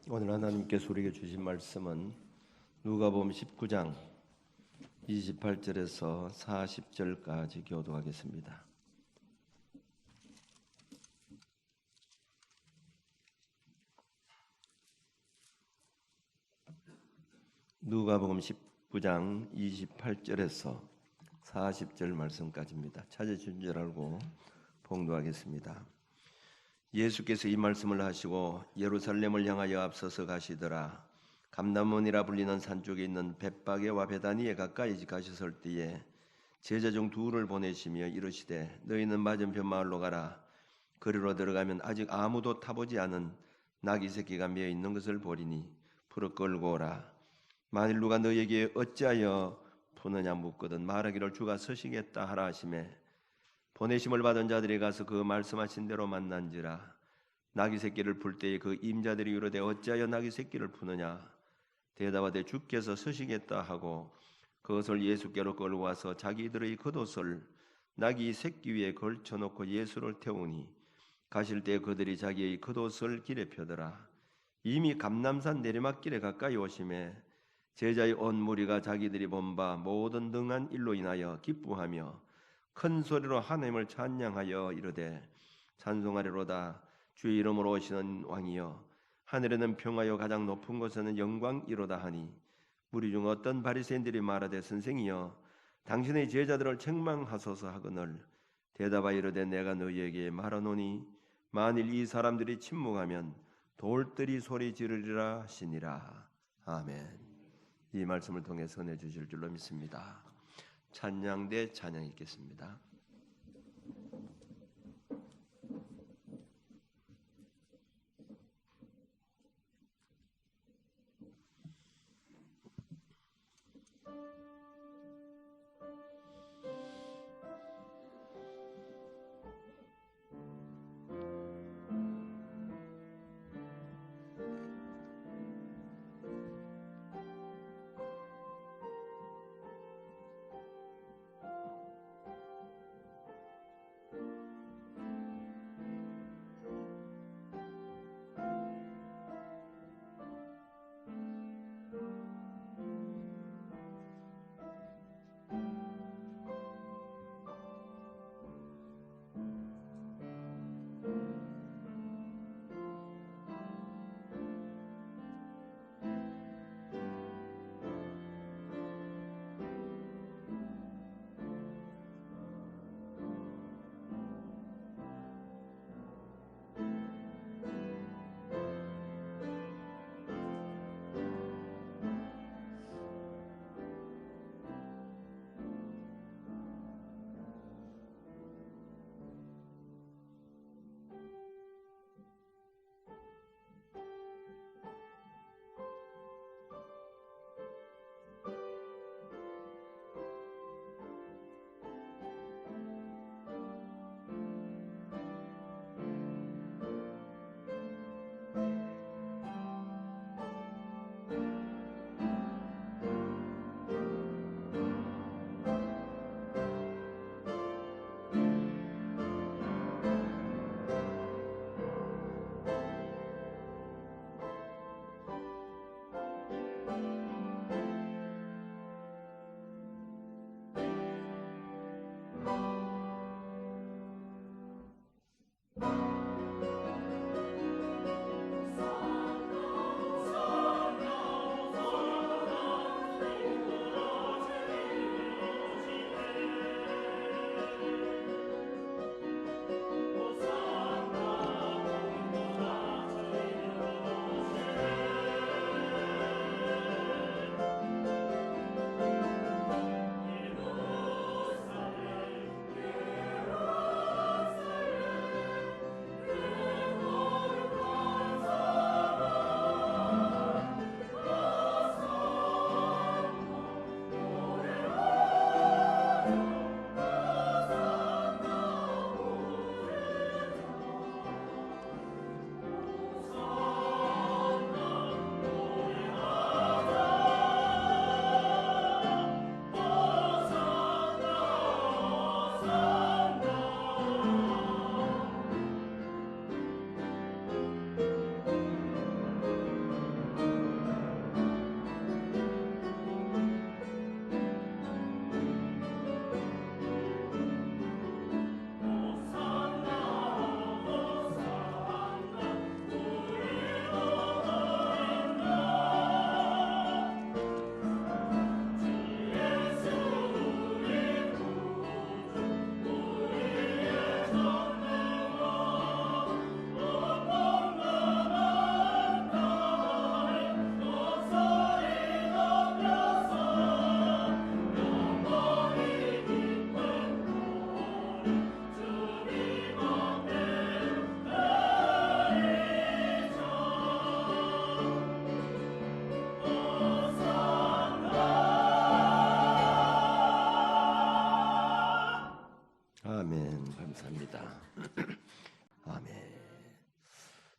오늘 하나님께서 우리에게 주신 말씀은 누가복음 19장 28절에서 40절까지 교도하겠습니다. 누가복음 19장 28절에서 40절 말씀까지입니다. 찾으신 줄 알고 봉독하겠습니다. 예수께서 이 말씀을 하시고 예루살렘을 향하여 앞서서 가시더라. 감람원이라 불리는 산 쪽에 있는 벳바게와 베다니에 가까이 가셨을 때에 제자 중 둘을 보내시며 이르시되 너희는 맞은편 마을로 가라. 거리로 들어가면 아직 아무도 타보지 않은 나귀 새끼가 메어 있는 것을 보리니 풀어 끌고 오라. 만일 누가 너희에게 어찌하여 푸느냐 묻거든 말하기를 주가 서시겠다 하라 하시매 보내심을 받은 자들이 가서 그 말씀하신 대로 만난지라. 나귀 새끼를 풀 때에 그 임자들이 이르되 어찌하여 나귀 새끼를 푸느냐 대답하되 주께서 서시겠다 하고 그것을 예수께로 끌고 와서 자기들의 겉옷을 나귀 새끼 위에 걸쳐놓고 예수를 태우니 가실 때 그들이 자기의 겉옷을 길에 펴더라. 이미 감람산 내리막길에 가까이 오심에 제자의 온 무리가 자기들이 본 바 모든 등한 일로 인하여 기뻐하며 큰 소리로 하나님을 찬양하여 이르되 찬송하리로다. 주의 이름으로 오시는 왕이여 하늘에는 평화요 가장 높은 곳에는 영광이로다 하니 무리 중 어떤 바리새인들이 말하되 선생이여 당신의 제자들을 책망하소서 하거늘 대답하여 이르되 내가 너희에게 말하노니 만일 이 사람들이 침묵하면 돌들이 소리 지르리라 하시니라. 아멘. 이 말씀을 통해 선해 주실 줄로 믿습니다. 찬양대 찬양 읽겠습니다.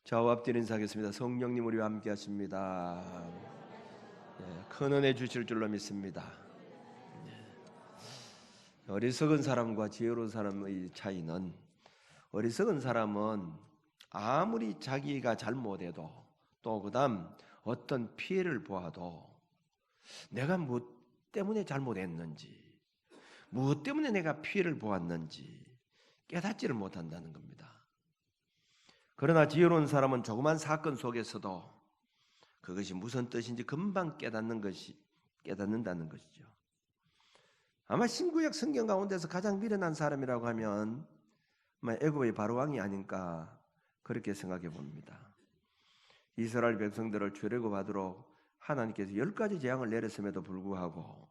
좌우 앞뒤로 인사하겠습니다. 성령님 우리와 함께 하십니다. 큰 은혜 주실 줄로 믿습니다. 어리석은 사람과 지혜로운 사람의 차이는, 어리석은 사람은 아무리 자기가 잘못해도 또 그다음 어떤 피해를 보아도 내가 무엇 때문에 잘못했는지, 무엇 때문에 내가 피해를 보았는지 깨닫지를 못한다는 겁니다. 그러나 지혜로운 사람은 조그만 사건 속에서도 그것이 무슨 뜻인지 금방 깨닫는다는 것이죠. 아마 신구약 성경 가운데서 가장 미련한 사람이라고 하면 애굽의 바로왕이 아닌가 그렇게 생각해 봅니다. 이스라엘 백성들을 출애굽하도록 하나님께서 10가지 재앙을 내렸음에도 불구하고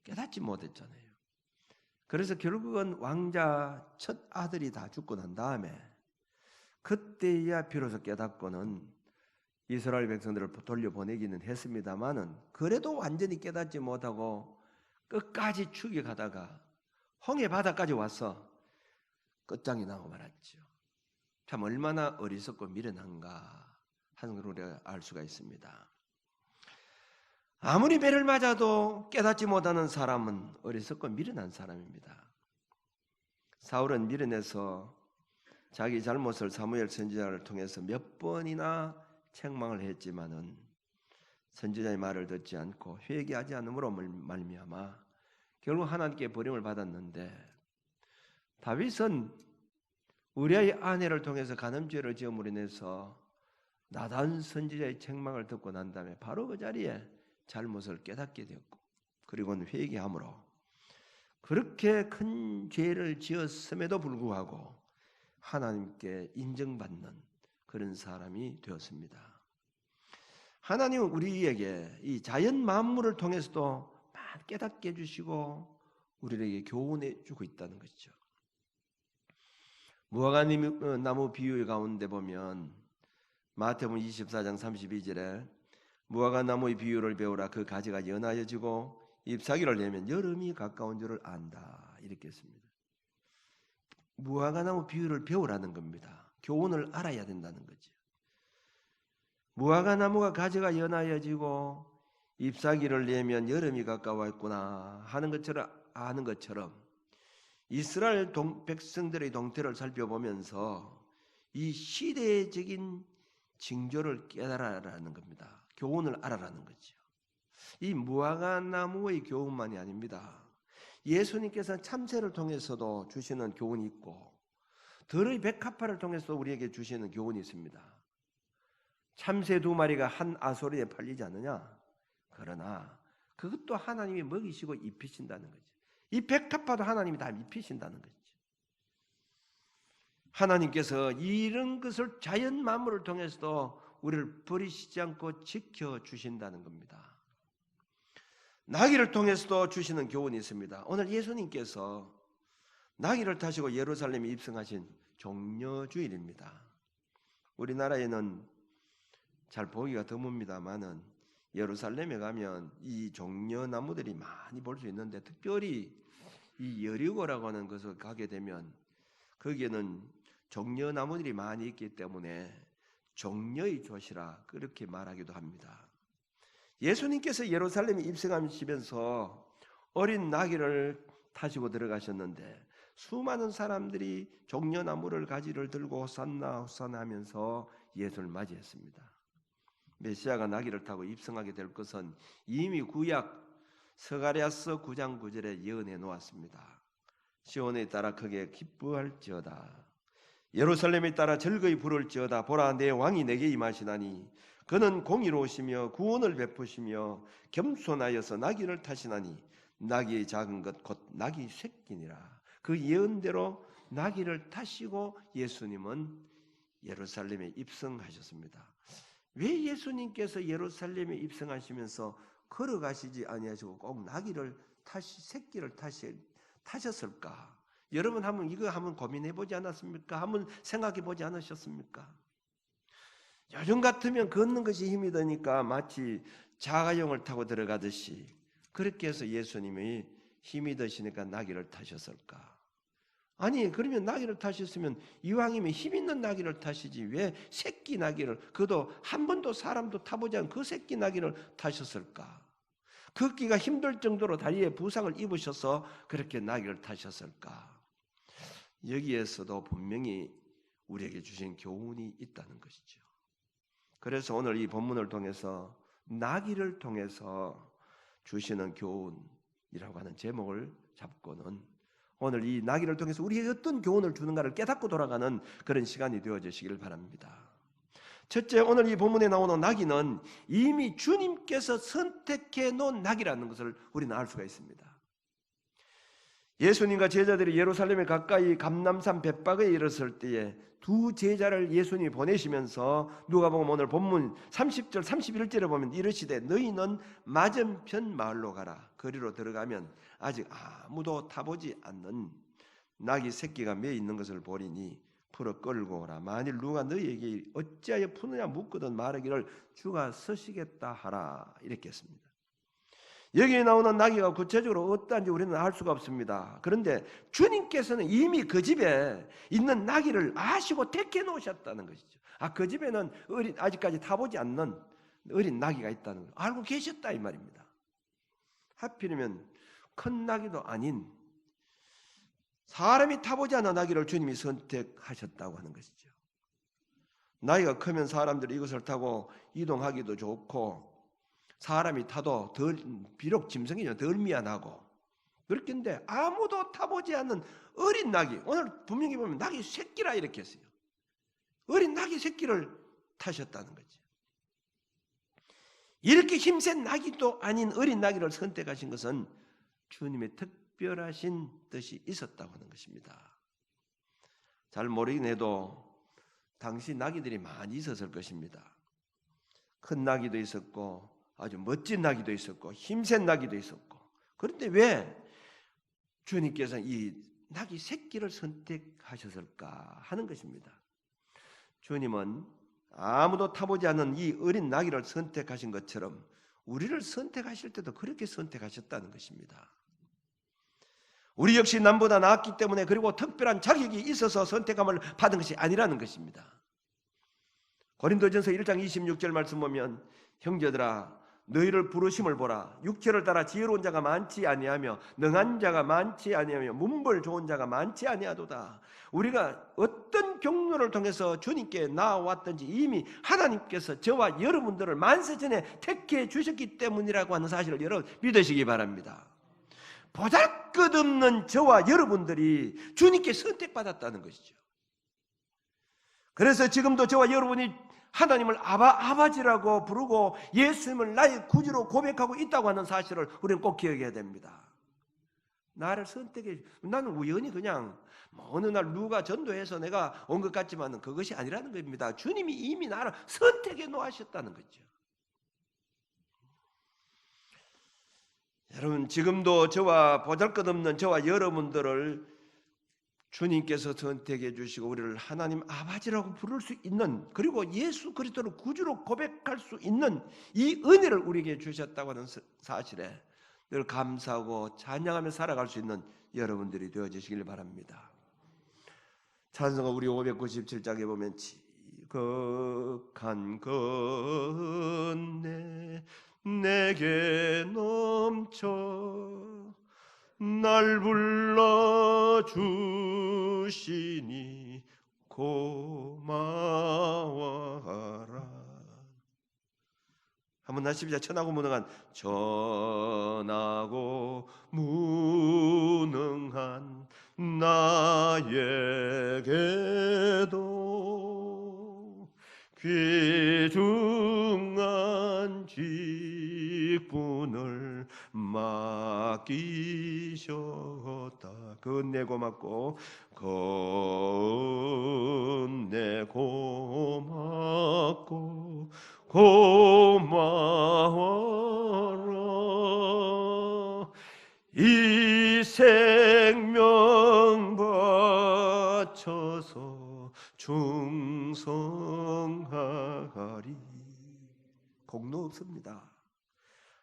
깨닫지 못했잖아요. 그래서 결국은 왕자 첫 아들이 다 죽고 난 다음에 그때야 비로소 깨닫고는 이스라엘 백성들을 돌려보내기는 했습니다마는 그래도 완전히 깨닫지 못하고 끝까지 추격하다가 홍해 바다까지 와서 끝장이 나고 말았죠. 참 얼마나 어리석고 미련한가 하는 걸 우리가 알 수가 있습니다. 아무리 매를 맞아도 깨닫지 못하는 사람은 어리석고 미련한 사람입니다. 사울은 미련해서 자기 잘못을 사무엘 선지자를 통해서 몇 번이나 책망을 했지만은 선지자의 말을 듣지 않고 회개하지 않음으로 말미암아 결국 하나님께 버림을 받았는데, 다윗은 우리아의 아내를 통해서 간음죄를 지음으로 인해서 나단 선지자의 책망을 듣고 난 다음에 바로 그 자리에 잘못을 깨닫게 되었고, 그리고는 회개함으로 그렇게 큰 죄를 지었음에도 불구하고 하나님께 인정받는 그런 사람이 되었습니다. 하나님은 우리에게 이 자연 만물을 통해서도 많이 깨닫게 해주시고 우리에게 교훈해 주고 있다는 것이죠. 무화과나무 비유 가운데 보면 마태복음 24장 32절에 무화과나무의 비유를 배우라. 그 가지가 연하여지고 잎사귀를 내면 여름이 가까운 줄을 안다. 이렇게 했습니다. 무화과나무 비유를 배우라는 겁니다. 교훈을 알아야 된다는 거죠. 무화과나무가 가지가 연하여지고 잎사귀를 내면 여름이 가까웠구나 하는 것처럼 아는 것처럼 이스라엘 백성들의 동태를 살펴보면서 이 시대적인 징조를 깨달아라는 겁니다. 교훈을 알아라는 거죠. 이 무화과나무의 교훈만이 아닙니다. 예수님께서 참새를 통해서도 주시는 교훈이 있고 들의 백합화를 통해서도 우리에게 주시는 교훈이 있습니다. 참새 2마리가 한 아소리에 팔리지 않느냐? 그러나 그것도 하나님이 먹이시고 입히신다는 거죠. 이 백합화도 하나님이 다 입히신다는 거죠. 하나님께서 이런 것을 자연 만물을 통해서도 우리를 버리시지 않고 지켜주신다는 겁니다. 나귀를 통해서도 주시는 교훈이 있습니다. 오늘 예수님께서 나귀를 타시고 예루살렘에 입성하신 종려주일입니다. 우리나라에는 잘 보기가 드뭅니다만은 예루살렘에 가면 이 종려나무들이 많이 볼 수 있는데, 특별히 이 여리고라고 하는 곳을 가게 되면 거기에는 종려나무들이 많이 있기 때문에 종려의 돛이라 그렇게 말하기도 합니다. 예수님께서 예루살렘에 입성하시면서 어린 나귀를 타시고 들어가셨는데 수많은 사람들이 종려나무를 가지를 들고 호산나 호산나 하면서 예수를 맞이했습니다. 메시아가 나귀를 타고 입성하게 될 것은 이미 구약 스가랴서 9장 9절에 예언해 놓았습니다. 시온에 따라 크게 기뻐할지어다. 예루살렘에 따라 즐거이 부를지어다. 보라, 내 왕이 내게 임하시나니 그는 공의로우시며 구원을 베푸시며 겸손하여서 나귀를 타시나니 나귀의 작은 것 곧 나귀 새끼니라. 그 예언대로 나귀를 타시고 예수님은 예루살렘에 입성하셨습니다. 왜 예수님께서 예루살렘에 입성하시면서 걸어가시지 아니하시고 꼭 나귀를 새끼를 타셨을까? 여러분 이거 한번 고민해 보지 않았습니까? 한번 생각해 보지 않으셨습니까? 요즘 같으면 걷는 것이 힘이 드니까 마치 자가용을 타고 들어가듯이 그렇게 해서 예수님이 힘이 드시니까 나귀를 타셨을까? 아니 그러면 나귀를 타셨으면 이왕이면 힘 있는 나귀를 타시지 왜 새끼 나귀를, 그도 한 번도 사람도 타보지 않은 그 새끼 나귀를 타셨을까? 걷기가 힘들 정도로 다리에 부상을 입으셔서 그렇게 나귀를 타셨을까? 여기에서도 분명히 우리에게 주신 교훈이 있다는 것이죠. 그래서 오늘 이 본문을 통해서 나귀를 통해서 주시는 교훈이라고 하는 제목을 잡고는 오늘 이 나귀를 통해서 우리에게 어떤 교훈을 주는가를 깨닫고 돌아가는 그런 시간이 되어지시기를 바랍니다. 첫째, 오늘 이 본문에 나오는 나귀는 이미 주님께서 선택해 놓은 나귀라는 것을 우리는 알 수가 있습니다. 예수님과 제자들이 예루살렘에 가까이 감람산 벳박에 이르렀을 때에 두 제자를 예수님이 보내시면서 누가복음 오늘 본문 30절 31절에 보면 이르시되 너희는 맞은편 마을로 가라. 거리로 들어가면 아직 아무도 타보지 않는 나귀 새끼가 매 있는 것을 보리니 풀어 끌고 오라. 만일 누가 너희에게 어찌하여 푸느냐 묻거든 말하기를 주가 서시겠다 하라. 이렇게 했습니다. 여기에 나오는 나귀가 구체적으로 어떠한지 우리는 알 수가 없습니다. 그런데 주님께서는 이미 그 집에 있는 나귀를 아시고 택해 놓으셨다는 것이죠. 그 집에는 아직까지 타보지 않는 어린 나귀가 있다는 걸 알고 계셨다 이 말입니다. 하필이면 큰 나귀도 아닌 사람이 타보지 않은 나귀를 주님이 선택하셨다고 하는 것이죠. 나이가 크면 사람들이 이것을 타고 이동하기도 좋고 사람이 타도 비록 짐승이죠 덜 미안하고 그렇긴데 아무도 타보지 않는 어린 나귀, 오늘 분명히 보면 나귀 새끼라 이렇게 했어요. 어린 나귀 새끼를 타셨다는 거죠. 이렇게 힘센 나귀도 아닌 어린 나귀를 선택하신 것은 주님의 특별하신 뜻이 있었다고 하는 것입니다. 잘 모르긴 해도 당시 나귀들이 많이 있었을 것입니다. 큰 나귀도 있었고 아주 멋진 나귀도 있었고 힘센 나귀도 있었고, 그런데 왜 주님께서 이 나귀 새끼를 선택하셨을까 하는 것입니다. 주님은 아무도 타보지 않은 이 어린 나귀를 선택하신 것처럼 우리를 선택하실 때도 그렇게 선택하셨다는 것입니다. 우리 역시 남보다 낫기 때문에 그리고 특별한 자격이 있어서 선택함을 받은 것이 아니라는 것입니다. 고린도전서 1장 26절 말씀 보면 형제들아 너희를 부르심을 보라. 육체를 따라 지혜로운 자가 많지 아니하며 능한 자가 많지 아니하며 문벌 좋은 자가 많지 아니하도다. 우리가 어떤 경로를 통해서 주님께 나아왔든지 이미 하나님께서 저와 여러분들을 만세 전에 택해 주셨기 때문이라고 하는 사실을 여러분 믿으시기 바랍니다. 보잘것없는 저와 여러분들이 주님께 선택받았다는 것이죠. 그래서 지금도 저와 여러분이 하나님을 아버지라고 부르고 예수님을 나의 구주로 고백하고 있다고 하는 사실을 우리는 꼭 기억해야 됩니다. 나를 선택해, 나는 우연히 그냥 어느 날 누가 전도해서 내가 온 것 같지만 그것이 아니라는 겁니다. 주님이 이미 나를 선택해 놓으셨다는 거죠. 여러분 지금도 저와 보잘것없는 저와 여러분들을 주님께서 선택해 주시고 우리를 하나님 아버지라고 부를 수 있는, 그리고 예수 그리스도를 구주로 고백할 수 있는 이 은혜를 우리에게 주셨다고 하는 사실에 늘 감사하고 찬양하며 살아갈 수 있는 여러분들이 되어주시길 바랍니다. 찬송가 우리 597장에 보면 지극한 건네 내게 넘쳐 날 불러주시니 고마워하라. 한번 하십시다. 천하고 무능한 천하고 무능한 나에게도 귀중한 직분을 맡기셨다. 건네 고맙고 건네 고맙고 고마워라. 이 생명 바쳐서 충성하리. 공로 없습니다.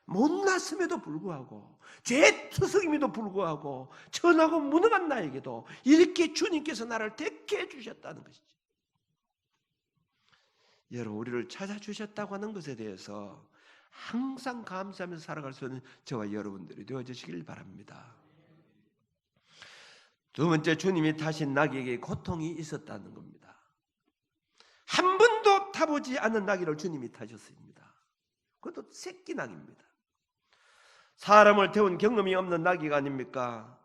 못났음에도 불구하고 죄의 투성임에도 불구하고 천하고 무능한 나에게도 이렇게 주님께서 나를 택해 해주셨다는 것이죠. 여러분, 우리를 찾아주셨다고 하는 것에 대해서 항상 감사하면서 살아갈 수 있는 저와 여러분들이 되어주시길 바랍니다. 두 번째, 주님이 타신 나귀에게 고통이 있었다는 겁니다. 한 번도 타보지 않은 나귀를 주님이 타셨습니다. 그것도 새끼 나귀입니다. 사람을 태운 경험이 없는 나귀가 아닙니까?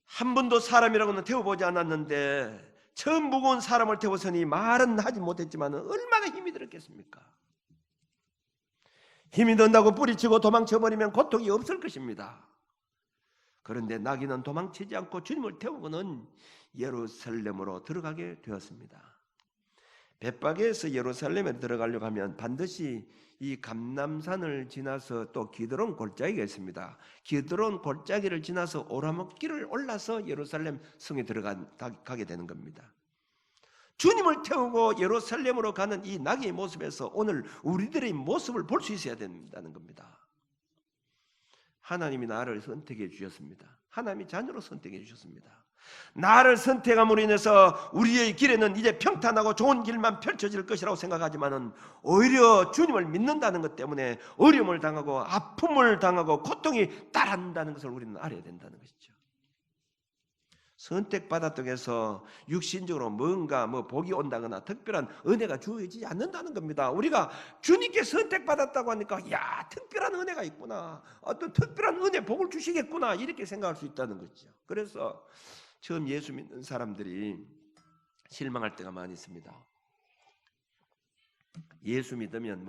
한 번도 사람이라고는 태워보지 않았는데 처음 무거운 사람을 태워서니 말은 하지 못했지만 얼마나 힘이 들었겠습니까? 힘이 든다고 뿌리치고 도망쳐버리면 고통이 없을 것입니다. 그런데 나귀는 도망치지 않고 주님을 태우고는 예루살렘으로 들어가게 되었습니다. 벳바게에서 예루살렘에 들어가려고 하면 반드시 이 감람산을 지나서 또 기드론 골짜기가 있습니다. 기드론 골짜기를 지나서 오라목길을 올라서 예루살렘 성에 들어가게 되는 겁니다. 주님을 태우고 예루살렘으로 가는 이 나귀의 모습에서 오늘 우리들의 모습을 볼 수 있어야 된다는 겁니다. 하나님이 나를 선택해 주셨습니다. 하나님이 자녀로 선택해 주셨습니다. 나를 선택함으로 인해서 우리의 길에는 이제 평탄하고 좋은 길만 펼쳐질 것이라고 생각하지만은 오히려 주님을 믿는다는 것 때문에 어려움을 당하고 아픔을 당하고 고통이 따른다는 것을 우리는 알아야 된다는 것이죠. 선택받았다고 해서 육신적으로 뭔가 복이 온다거나 특별한 은혜가 주어지지 않는다는 겁니다. 우리가 주님께 선택받았다고 하니까 야, 특별한 은혜가 있구나, 어떤 특별한 은혜 복을 주시겠구나 이렇게 생각할 수 있다는 거죠. 그래서 처음 예수 믿는 사람들이 실망할 때가 많이 있습니다. 예수 믿으면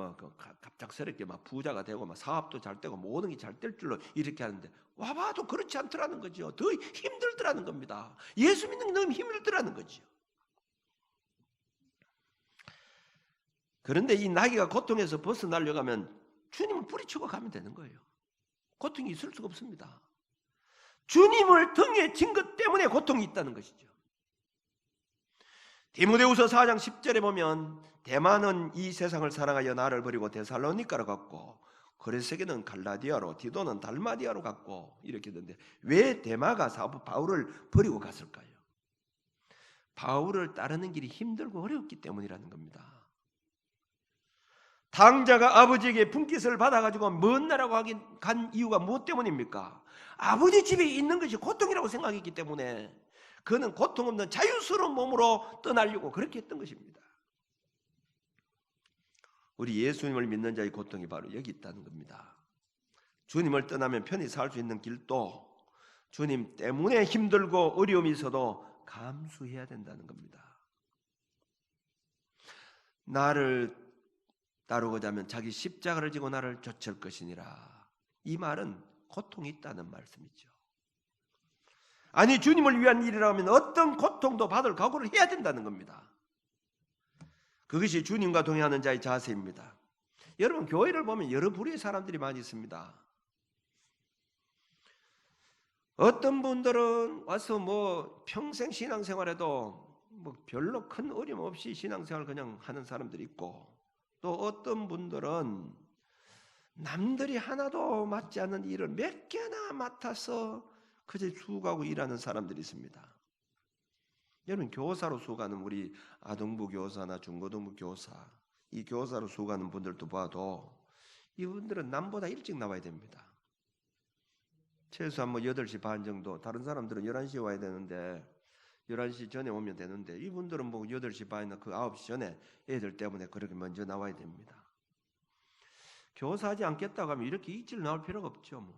갑작스럽게 부자가 되고 사업도 잘 되고 모든 게 잘 될 줄로 이렇게 하는데 와봐도 그렇지 않더라는 거죠. 더 힘들더라는 겁니다. 예수 믿는 게 너무 힘들더라는 거죠. 그런데 이 나귀가 고통에서 벗어나려고 하면 주님을 뿌리치고 가면 되는 거예요. 고통이 있을 수가 없습니다. 주님을 등에 진 것 때문에 고통이 있다는 것이죠. 디모데후서 4장 10절에 보면 대만은 이 세상을 사랑하여 나를 버리고 데살로니가로 갔고 그레스에게는 갈라디아로, 디도는 달마디아로 갔고 이렇게 되는데 왜 데마가 바울을 버리고 갔을까요? 바울을 따르는 길이 힘들고 어렵기 때문이라는 겁니다. 당자가 아버지에게 분깃을 받아가지고 먼 나라로 간 이유가 무엇 때문입니까? 아버지 집에 있는 것이 고통이라고 생각했기 때문에 그는 고통 없는 자유스러운 몸으로 떠나려고 그렇게 했던 것입니다. 우리 예수님을 믿는 자의 고통이 바로 여기 있다는 겁니다. 주님을 떠나면 편히 살 수 있는 길도 주님 때문에 힘들고 어려움이 있어도 감수해야 된다는 겁니다. 나를 따르고자 하면 자기 십자가를 지고 나를 좇을 것이니라. 이 말은 고통이 있다는 말씀이죠. 아니 주님을 위한 일이라면 어떤 고통도 받을 각오를 해야 된다는 겁니다. 그것이 주님과 동행하는 자의 자세입니다. 여러분 교회를 보면 여러 부류의 사람들이 많이 있습니다. 어떤 분들은 와서 평생 신앙생활에도 별로 큰 어려움 없이 신앙생활 그냥 하는 사람들이 있고 또 어떤 분들은 남들이 하나도 맡지 않는 일을 몇 개나 맡아서 그저 수고하고 일하는 사람들이 있습니다. 여러분 교사로 수고하는 우리 아동부 교사나 중고등부 교사, 이 교사로 수고하는 분들도 봐도 이분들은 남보다 일찍 나와야 됩니다. 최소한 8시 반 정도, 다른 사람들은 11시에 와야 되는데 11시 전에 오면 되는데 이분들은 8시 반이나 9시 전에 애들 때문에 그렇게 먼저 나와야 됩니다. 교사하지 않겠다고 하면 이렇게 일찍 나올 필요가 없죠.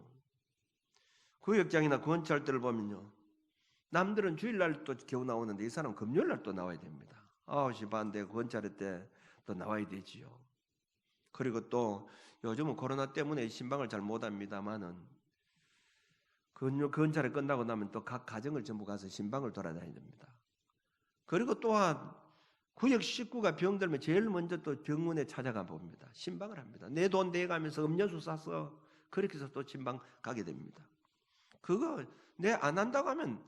구역장이나 구원찰들을 보면요, 남들은 주일날 또 겨우 나오는데 이 사람은 금요일날 또 나와야 됩니다. 9시 반 때 구원차례 때 또 나와야 되지요. 그리고 또 요즘은 코로나 때문에 신방을 잘 못합니다만은 구원차례 끝나고 나면 또 각 가정을 전부 가서 신방을 돌아다녀야 됩니다. 그리고 또한 구역 식구가 병들면 제일 먼저 또 병원에 찾아가 봅니다. 신방을 합니다. 내 돈 내가면서 음료수 사서 그렇게 해서 또 신방 가게 됩니다. 그거 내 안 한다고 하면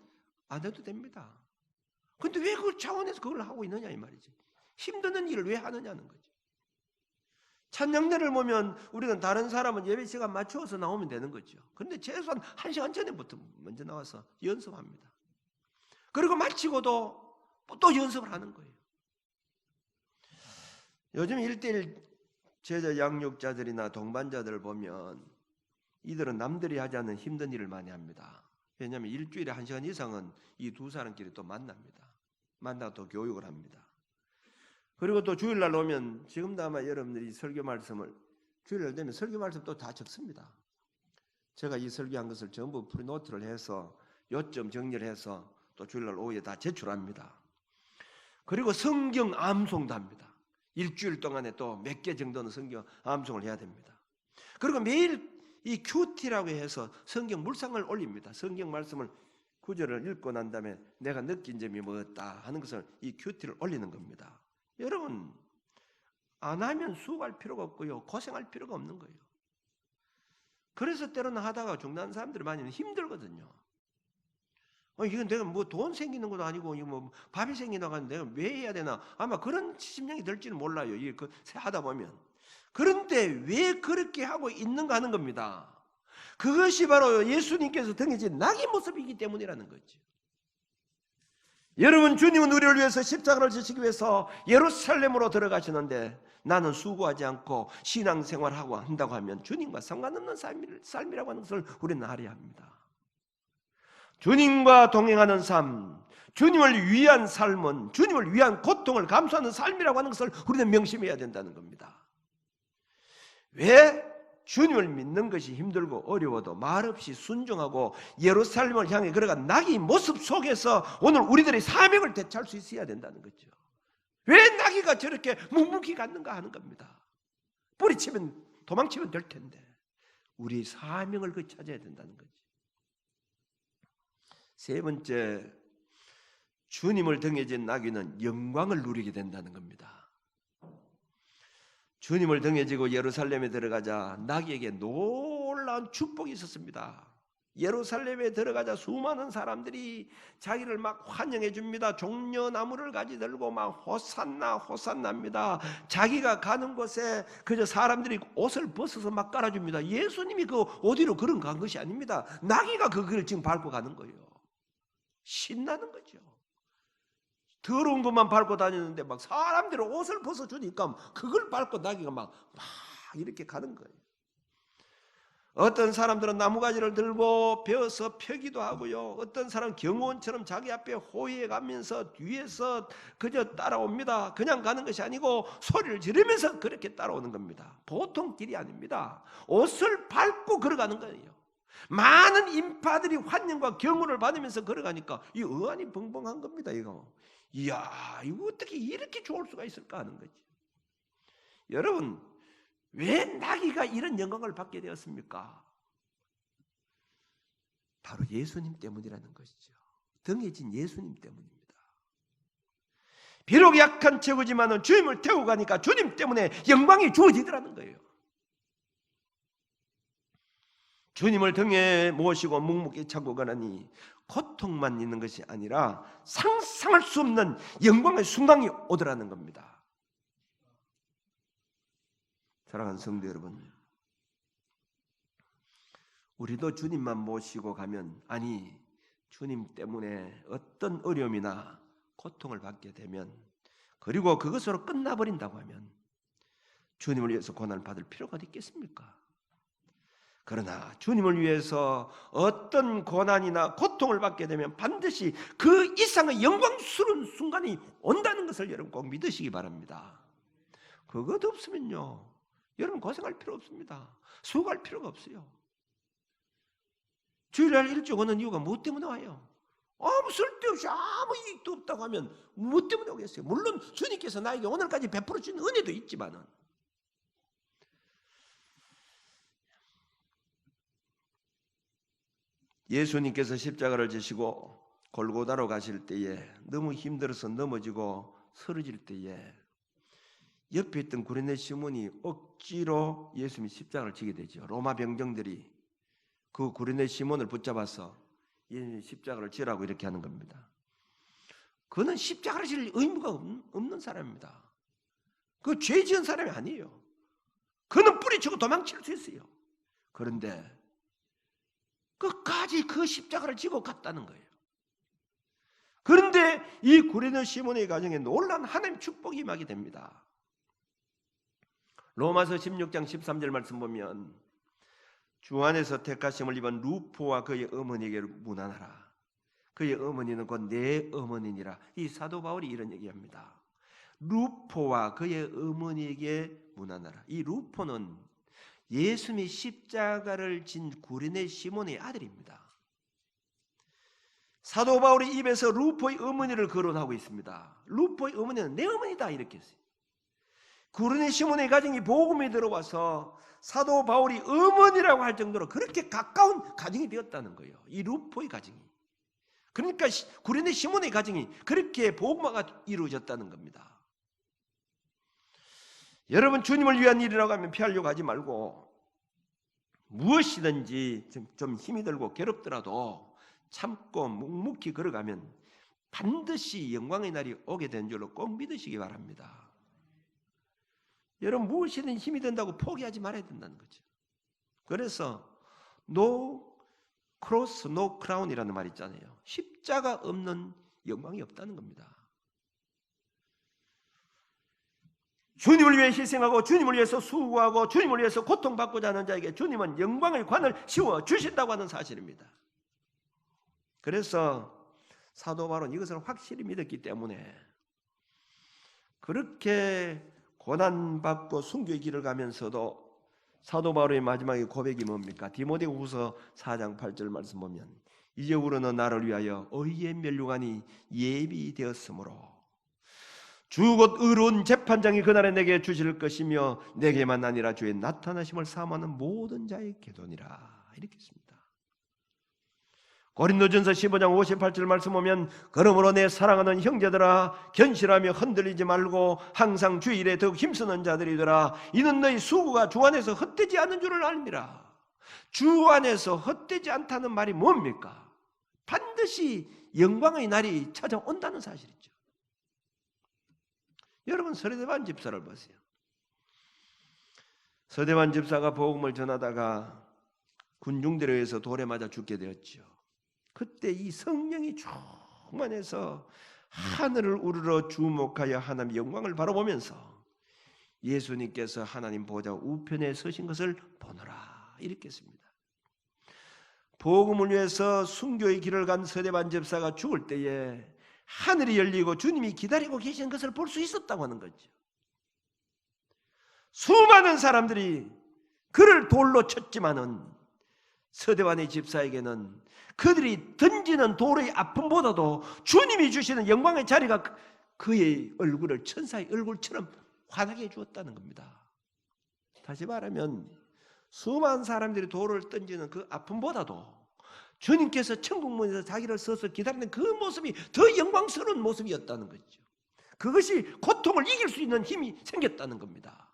안 해도 됩니다. 근데 왜 그 차원에서 그걸 하고 있느냐 이 말이지. 힘드는 일을 왜 하느냐는 거지. 찬양대를 보면 우리는 다른 사람은 예배 시간 맞추어서 나오면 되는 거죠. 그런데 최소한 1시간 전에부터 먼저 나와서 연습합니다. 그리고 마치고도 또 연습을 하는 거예요. 요즘 1:1 제자 양육자들이나 동반자들을 보면 이들은 남들이 하지 않는 힘든 일을 많이 합니다. 왜냐하면 일주일에 1시간 이상은 이 두 사람끼리 또 만납니다. 만나고 또 교육을 합니다. 그리고 또 주일날 오면 지금도 아마 여러분들이 설교 말씀을 주일날 되면 설교 말씀 또 다 적습니다. 제가 이 설교한 것을 전부 프리노트를 해서 요점 정리를 해서 또 주일날 오후에 다 제출합니다. 그리고 성경 암송도 합니다. 일주일 동안에 또 몇 개 정도는 성경 암송을 해야 됩니다. 그리고 매일 이 큐티라고 해서 성경 물상을 올립니다. 성경 말씀을 구절을 읽고 난 다음에 내가 느낀 점이 뭐였다 하는 것을 이 큐티를 올리는 겁니다. 여러분, 안 하면 수고할 필요가 없고요, 고생할 필요가 없는 거예요. 그래서 때로는 하다가 중단하는 사람들이 많이 힘들거든요. 이건 내가 뭐 돈 생기는 것도 아니고 이거 뭐 밥이 생기나 하는데 내가 왜 해야 되나, 아마 그런 심령이 들지는 몰라요. 이게 하다 보면. 그런데 왜 그렇게 하고 있는가 하는 겁니다. 그것이 바로 예수님께서 등에진 낙의 모습이기 때문이라는 거죠. 여러분, 주님은 우리를 위해서 십자가를 지시기 위해서 예루살렘으로 들어가시는데 나는 수고하지 않고 신앙생활하고 한다고 하면 주님과 상관없는 삶이라고 하는 것을 우리는 알아야 합니다. 주님과 동행하는 삶, 주님을 위한 삶은 주님을 위한 고통을 감수하는 삶이라고 하는 것을 우리는 명심해야 된다는 겁니다. 왜 주님을 믿는 것이 힘들고 어려워도 말없이 순종하고 예루살렘을 향해 걸어간 나귀 모습 속에서 오늘 우리들의 사명을 되찾을 수 있어야 된다는 거죠. 왜 나귀가 저렇게 묵묵히 갔는가 하는 겁니다. 뿌리치면 도망치면 될 텐데 우리 사명을 찾아야 된다는 거죠. 세 번째, 주님을 등에 진 나귀는 영광을 누리게 된다는 겁니다. 주님을 등에 지고 예루살렘에 들어가자 나귀에게 놀라운 축복이 있었습니다. 예루살렘에 들어가자 수많은 사람들이 자기를 막 환영해 줍니다. 종려나무를 가지 들고 막 호산나 호산나입니다. 자기가 가는 곳에 그저 사람들이 옷을 벗어서 막 깔아줍니다. 예수님이 그 어디로 걸은 간 것이 아닙니다. 나귀가 그 길을 지금 밟고 가는 거예요. 신나는 거죠. 더러운 것만 밟고 다니는데 막 사람들이 옷을 벗어주니까 그걸 밟고 나귀가 막 이렇게 가는 거예요. 어떤 사람들은 나무가지를 들고 베어서 펴기도 하고요. 어떤 사람은 경호원처럼 자기 앞에 호위해 가면서 뒤에서 그저 따라옵니다. 그냥 가는 것이 아니고 소리를 지르면서 그렇게 따라오는 겁니다. 보통 길이 아닙니다. 옷을 밟고 걸어가는 거예요. 많은 인파들이 환영과 경호를 받으면서 걸어가니까 이 어안이 벙벙한 겁니다. 이거. 이야, 이거 어떻게 이렇게 좋을 수가 있을까 하는 거지. 여러분, 왜 나귀가 이런 영광을 받게 되었습니까? 바로 예수님 때문이라는 것이죠. 등에 진 예수님 때문입니다. 비록 약한 체구지만은 주님을 태우고 가니까 주님 때문에 영광이 주어지더라는 거예요. 주님을 등에 모시고 묵묵히 차고 가라니 고통만 있는 것이 아니라 상상할 수 없는 영광의 순간이 오더라는 겁니다. 사랑하는 성도 여러분, 우리도 주님만 모시고 가면, 아니 주님 때문에 어떤 어려움이나 고통을 받게 되면, 그리고 그것으로 끝나버린다고 하면 주님을 위해서 고난을 받을 필요가 어디 있겠습니까? 그러나 주님을 위해서 어떤 고난이나 고통을 받게 되면 반드시 그 이상의 영광스러운 순간이 온다는 것을 여러분 꼭 믿으시기 바랍니다. 그것 없으면요, 여러분 고생할 필요 없습니다. 수고할 필요가 없어요. 주일날 일찍 오는 이유가 무엇 때문에 와요? 아무 쓸데없이 아무 이익도 없다고 하면 무엇 때문에 오겠어요? 물론 주님께서 나에게 오늘까지 베풀어 주신 은혜도 있지만은, 예수님께서 십자가를 지시고 골고다로 가실 때에 너무 힘들어서 넘어지고 쓰러질 때에 옆에 있던 구레네 시몬이 억지로 예수님이 십자가를 지게 되죠. 로마 병정들이 그 구레네 시몬을 붙잡아서 예수님이 십자가를 지라고 이렇게 하는 겁니다. 그는 십자가를 질 의무가 없는 사람입니다. 그 죄 지은 사람이 아니에요. 그는 뿌리치고 도망칠 수 있어요. 그런데 끝까지 그 십자가를 지고 갔다는 거예요. 그런데 이 구레네 시몬의 가정에 놀라운 하나님의 축복이 임하게 됩니다. 로마서 16장 13절 말씀 보면 주 안에서 택하심을 입은 루포와 그의 어머니에게 문안하라. 그의 어머니는 곧 내 어머니니라. 이 사도 바울이 이런 얘기합니다. 루포와 그의 어머니에게 문안하라. 이 루포는 예수님이 십자가를 진 구레네 시몬의 아들입니다. 사도 바울이 입에서 루포의 어머니를 거론하고 있습니다. 루포의 어머니는 내 어머니다 이렇게 했어요. 구레네 시몬의 가정이 복음이 들어와서 사도 바울이 어머니라고 할 정도로 그렇게 가까운 가정이 되었다는 거예요. 이 루포의 가정이. 그러니까 구레네 시몬의 가정이 그렇게 복음화가 이루어졌다는 겁니다. 여러분, 주님을 위한 일이라고 하면 피하려고 하지 말고 무엇이든지 좀 힘이 들고 괴롭더라도 참고 묵묵히 걸어가면 반드시 영광의 날이 오게 된 줄로 꼭 믿으시기 바랍니다. 여러분, 무엇이든 힘이 든다고 포기하지 말아야 된다는 거죠. 그래서 No cross, no crown이라는 말이 있잖아요. 십자가 없는 영광이 없다는 겁니다. 주님을 위해 희생하고 주님을 위해서 수고하고 주님을 위해서 고통받고자 하는 자에게 주님은 영광의 관을 씌워 주신다고 하는 사실입니다. 그래서 사도 바울은 이것을 확실히 믿었기 때문에 그렇게 고난받고 순교의 길을 가면서도 사도 바울의 마지막에 고백이 뭡니까? 디모데후서 4장 8절 말씀 보면 이제 우러는 나를 위하여 의의 면류관이 예비되었으므로 주 곧 의로운 재판장이 그날에 내게 주실 것이며 내게만 아니라 주의 나타나심을 사모하는 모든 자의 기도니라. 이렇게 했습니다. 고린도전서 15장 58절 말씀 보면 그러므로 내 사랑하는 형제들아 견실하며 흔들리지 말고 항상 주 일에 더욱 힘쓰는 자들이더라. 이는 너희 수고가 주 안에서 헛되지 않은 줄을 알미라. 주 안에서 헛되지 않다는 말이 뭡니까? 반드시 영광의 날이 찾아온다는 사실이죠. 여러분, 서대반 집사를 보세요. 서대반 집사가 복음을 전하다가 군중들에 의해서 돌에 맞아 죽게 되었죠. 그때 이 성령이 충만해서 하늘을 우러러 주목하여 하나님의 영광을 바라보면서 예수님께서 하나님 보좌 우편에 서신 것을 보노라 이렇게 했습니다. 복음을 위해서 순교의 길을 간 서대반 집사가 죽을 때에 하늘이 열리고 주님이 기다리고 계시는 것을 볼 수 있었다고 하는 거죠. 수많은 사람들이 그를 돌로 쳤지만은 서대반의 집사에게는 그들이 던지는 돌의 아픔보다도 주님이 주시는 영광의 자리가 그의 얼굴을 천사의 얼굴처럼 환하게 해주었다는 겁니다. 다시 말하면 수많은 사람들이 돌을 던지는 그 아픔보다도 주님께서 천국문에서 자기를 서서 기다리는 그 모습이 더 영광스러운 모습이었다는 거죠. 그것이 고통을 이길 수 있는 힘이 생겼다는 겁니다.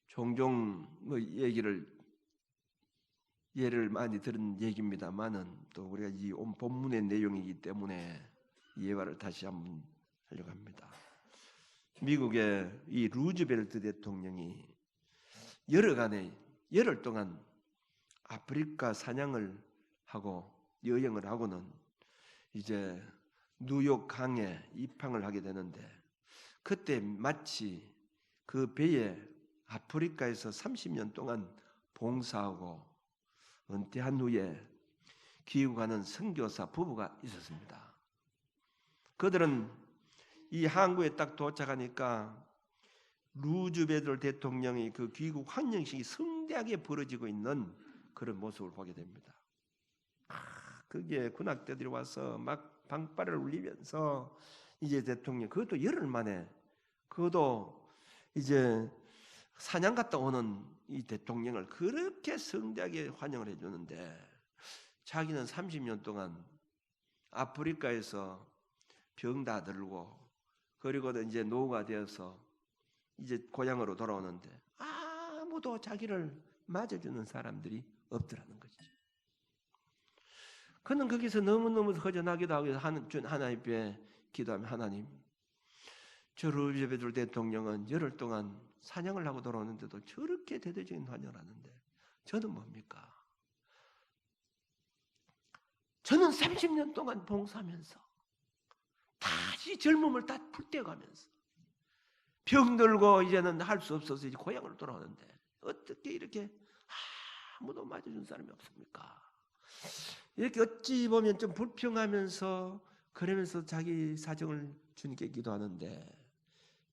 종종 예를 많이 들은 얘기입니다만은 또 우리가 이 본문의 내용이기 때문에 예화를 다시 한번 하려고 합니다. 미국의 이 루즈벨트 대통령이 열흘 동안 아프리카 사냥을 하고 여행을 하고는 이제 뉴욕 강에 입항을 하게 되는데 그때 마치 그 배에 아프리카에서 30년 동안 봉사하고 은퇴한 후에 귀국하는 선교사 부부가 있었습니다. 그들은 이 항구에 딱 도착하니까 루즈벨트 대통령이 그 귀국 환영식이 성대하게 벌어지고 있는 그런 모습을 보게 됩니다. 그게 군악대들이 와서 막 방파를 울리면서 이제 대통령 그것도 열흘 만에 그것도 이제 사냥 갔다 오는 이 대통령을 그렇게 성대하게 환영을 해주는데 자기는 30년 동안 아프리카에서 병 다 들고 그리고 이제 노후가 되어서 이제 고향으로 돌아오는데 아무도 자기를 맞아주는 사람들이 없더라는 거죠. 그는 거기서 너무너무 허전하기도 하고 하나님 앞에 기도하면 하나님 저 루즈벨트 대통령은 열흘 동안 사냥을 하고 돌아오는데도 저렇게 대대적인 환영을 하는데 저는 뭡니까? 저는 30년 동안 봉사하면서 다시 젊음을 다 불태워가면서 병들고 이제는 할 수 없어서 이제 고향으로 돌아오는데 어떻게 이렇게 아무도 맞아준 사람이 없습니까? 이렇게 어찌 보면 좀 불평하면서 그러면서 자기 사정을 주님께 기도하는데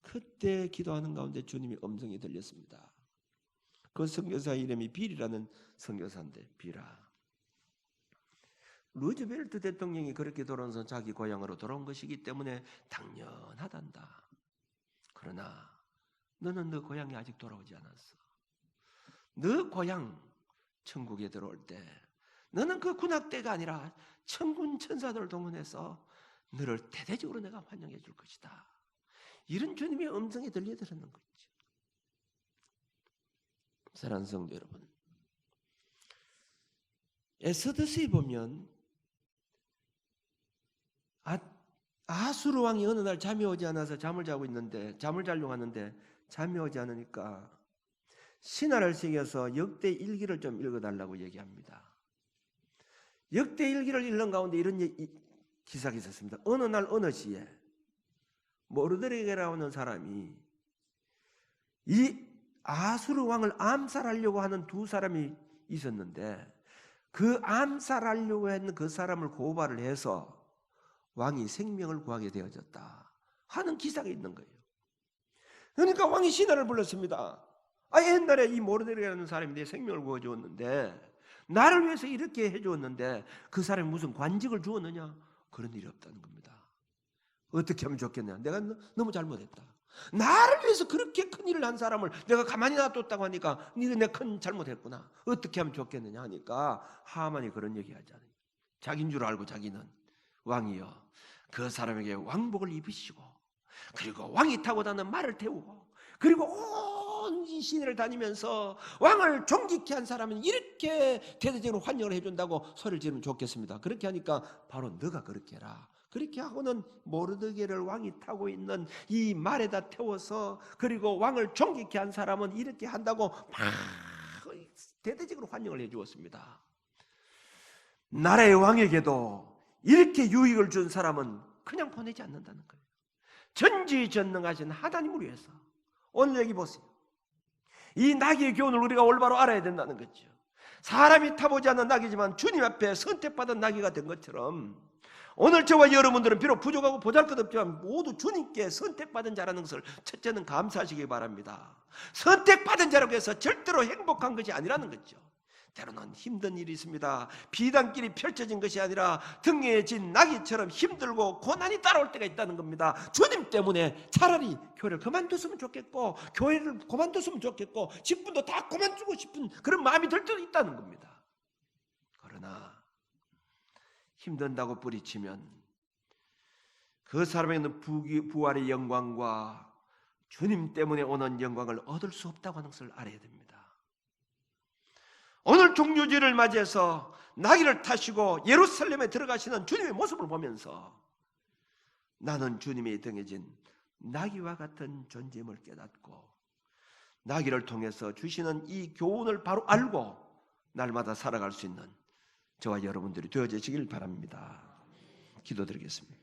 그때 기도하는 가운데 주님이 음성이 들렸습니다. 그 선교사 이름이 빌이라는 선교사인데 빌아. 루즈벨트 대통령이 그렇게 돌아오면서 자기 고향으로 돌아온 것이기 때문에 당연하단다. 그러나 너는 너 고향에 아직 돌아오지 않았어. 너 고향 천국에 들어올 때 너는 그 군악대가 아니라 천군 천사들을 동원해서 너를 대대적으로 내가 환영해 줄 것이다. 이런 주님의 음성이 들려드리는 거죠. 사랑하는 성도 여러분, 에스더서에 보면 아수르 왕이 어느 날 잠이 오지 않아서 잠을 자고 있는데 잠을 자려고 하는데 잠이 오지 않으니까 신하를 새겨서 역대 일기를 좀 읽어달라고 얘기합니다. 역대 일기를 읽는 가운데 이런 기사가 있었습니다. 어느 날 어느 시에 모르드게라고 하는 사람이 이 아수르 왕을 암살하려고 하는 두 사람이 있었는데 그 암살하려고 했는 그 사람을 고발을 해서 왕이 생명을 구하게 되어졌다 하는 기사가 있는 거예요. 그러니까 왕이 신하를 불렀습니다. 옛날에 이 모르드게라는 사람이 내 생명을 구해주었는데 나를 위해서 이렇게 해주었는데 그 사람이 무슨 관직을 주었느냐? 그런 일이 없다는 겁니다. 어떻게 하면 좋겠냐? 내가 너무 잘못했다. 나를 위해서 그렇게 큰 일을 한 사람을 내가 가만히 놔뒀다고 하니까 네가 내가 큰 잘못했구나. 어떻게 하면 좋겠느냐 하니까 하만이 그런 얘기하잖아요. 자기인 줄 알고 자기는 왕이요 그 사람에게 왕복을 입히시고 그리고 왕이 타고 다니는 말을 태우고 그리고 온 이 시내를 다니면서 왕을 존귀케 한 사람은 이렇게 대대적으로 환영을 해준다고 소리를 지르면 좋겠습니다. 그렇게 하니까 바로 너가 그렇게 해라. 그렇게 하고는 모르드게를 왕이 타고 있는 이 말에다 태워서 그리고 왕을 존귀케 한 사람은 이렇게 한다고 막 대대적으로 환영을 해주었습니다. 나라의 왕에게도 이렇게 유익을 준 사람은 그냥 보내지 않는다는 거예요. 전지전능하신 하나님을 위해서. 오늘 여기 보세요. 이 나귀의 교훈을 우리가 올바로 알아야 된다는 거죠. 사람이 타보지 않는 나귀지만 주님 앞에 선택받은 나귀가 된 것처럼 오늘 저와 여러분들은 비록 부족하고 보잘것없지만 모두 주님께 선택받은 자라는 것을 첫째는 감사하시기 바랍니다. 선택받은 자라고 해서 절대로 행복한 것이 아니라는 거죠. 때로는 힘든 일이 있습니다. 비단길이 펼쳐진 것이 아니라 등에 진 나귀처럼 힘들고 고난이 따라올 때가 있다는 겁니다. 주님 때문에 차라리 교회를 그만뒀으면 좋겠고 교회를 그만뒀으면 좋겠고 직분도 다 그만두고 싶은 그런 마음이 들 때도 있다는 겁니다. 그러나 힘든다고 뿌리치면 그 사람에게는 부활의 영광과 주님 때문에 오는 영광을 얻을 수 없다고 하는 것을 알아야 됩니다. 오늘 종료주일을 맞이해서 나귀를 타시고 예루살렘에 들어가시는 주님의 모습을 보면서 나는 주님의 등에 진 나귀와 같은 존재임을 깨닫고 나귀를 통해서 주시는 이 교훈을 바로 알고 날마다 살아갈 수 있는 저와 여러분들이 되어지시길 바랍니다. 기도드리겠습니다.